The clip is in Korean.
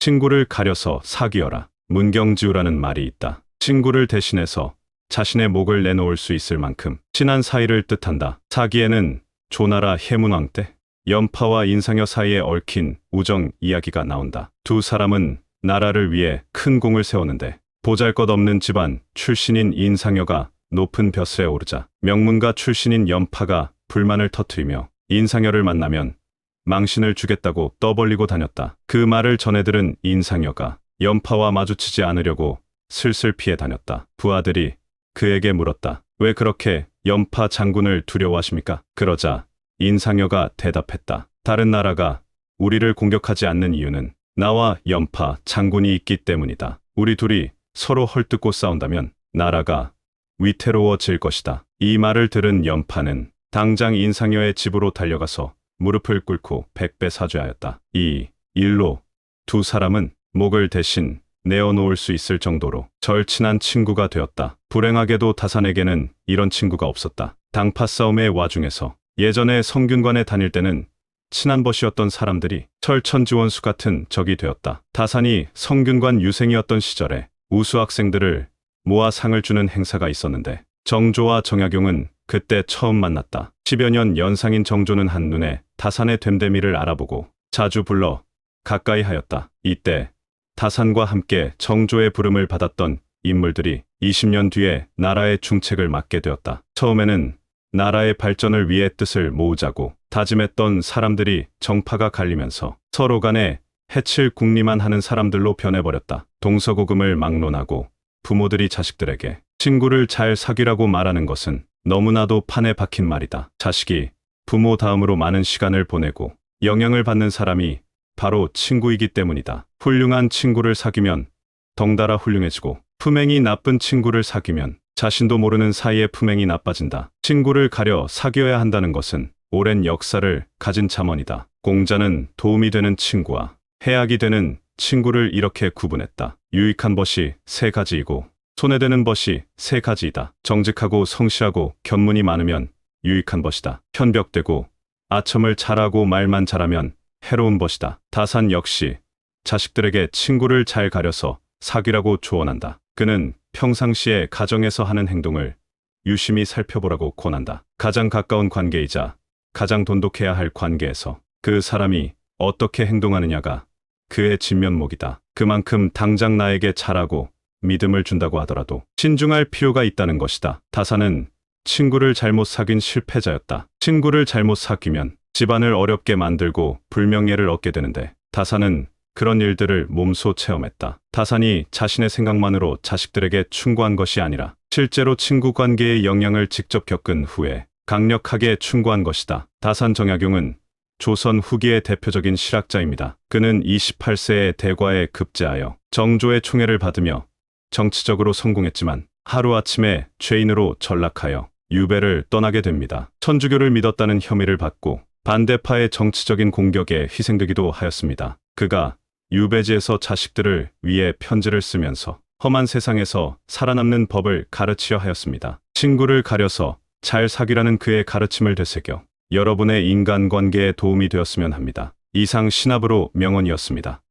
친구를 가려서 사귀어라. 문경지우라는 말이 있다. 친구를 대신해서 자신의 목을 내놓을 수 있을 만큼 친한 사이를 뜻한다. 사기에는 조나라 해문왕 때 연파와 인상여 사이에 얽힌 우정 이야기가 나온다. 두 사람은 나라를 위해 큰 공을 세우는데 보잘것없는 집안 출신인 인상여가 높은 벼슬에 오르자 명문가 출신인 연파가 불만을 터뜨리며 인상여를 만나면 망신을 주겠다고 떠벌리고 다녔다. 그 말을 전해 들은 인상여가 연파와 마주치지 않으려고 슬슬 피해 다녔다. 부하들이 그에게 물었다. 왜 그렇게 연파 장군을 두려워하십니까? 그러자 인상여가 대답했다. 다른 나라가 우리를 공격하지 않는 이유는 나와 연파 장군이 있기 때문이다. 우리 둘이 서로 헐뜯고 싸운다면 나라가 위태로워질 것이다. 이 말을 들은 연파는 당장 인상여의 집으로 달려가서 무릎을 꿇고 100배 사죄하였다. 이 일로 두 사람은 목을 대신 내어놓을 수 있을 정도로 절친한 친구가 되었다. 불행하게도 다산에게는 이런 친구가 없었다. 당파 싸움의 와중에서 예전에 성균관에 다닐 때는 친한 벗이었던 사람들이 철천지원수 같은 적이 되었다. 다산이 성균관 유생이었던 시절에 우수 학생들을 모아 상을 주는 행사가 있었는데 정조와 정약용은 그때 처음 만났다. 10여 년 연상인 정조는 한눈에 다산의 됨됨이를 알아보고 자주 불러 가까이 하였다. 이때 다산과 함께 정조의 부름을 받았던 인물들이 20년 뒤에 나라의 중책을 맡게 되었다. 처음에는 나라의 발전을 위해 뜻을 모으자고 다짐했던 사람들이 정파가 갈리면서 서로 간에 해칠 궁리만 하는 사람들로 변해버렸다. 동서고금을 막론하고 부모들이 자식들에게 친구를 잘 사귀라고 말하는 것은 너무나도 판에 박힌 말이다. 자식이 부모 다음으로 많은 시간을 보내고 영향을 받는 사람이 바로 친구이기 때문이다. 훌륭한 친구를 사귀면 덩달아 훌륭해지고 품행이 나쁜 친구를 사귀면 자신도 모르는 사이에 품행이 나빠진다. 친구를 가려 사귀어야 한다는 것은 오랜 역사를 가진 잠언이다. 공자는 도움이 되는 친구와 해악이 되는 친구를 이렇게 구분했다. 유익한 벗이 세 가지이고 손해되는 벗이 세 가지이다. 정직하고 성실하고 견문이 많으면 유익한 벗이다. 편벽되고 아첨을 잘하고 말만 잘하면 해로운 벗이다. 다산 역시 자식들에게 친구를 잘 가려서 사귀라고 조언한다. 그는 평상시에 가정에서 하는 행동을 유심히 살펴보라고 권한다. 가장 가까운 관계이자 가장 돈독해야 할 관계에서 그 사람이 어떻게 행동하느냐가 그의 진면목이다. 그만큼 당장 나에게 잘하고 믿음을 준다고 하더라도 신중할 필요가 있다는 것이다. 다산은 친구를 잘못 사귄 실패자였다. 친구를 잘못 사귀면 집안을 어렵게 만들고 불명예를 얻게 되는데 다산은 그런 일들을 몸소 체험했다. 다산이 자신의 생각만으로 자식들에게 충고한 것이 아니라 실제로 친구 관계의 영향을 직접 겪은 후에 강력하게 충고한 것이다. 다산 정약용은 조선 후기의 대표적인 실학자입니다. 그는 28세에 대과에 급제하여 정조의 총애를 받으며 정치적으로 성공했지만 하루아침에 죄인으로 전락하여 유배를 떠나게 됩니다. 천주교를 믿었다는 혐의를 받고 반대파의 정치적인 공격에 희생되기도 하였습니다. 그가 유배지에서 자식들을 위해 편지를 쓰면서 험한 세상에서 살아남는 법을 가르치려 하였습니다. 친구를 가려서 잘 사귀라는 그의 가르침을 되새겨 여러분의 인간관계에 도움이 되었으면 합니다. 이상 신압으로 명언이었습니다.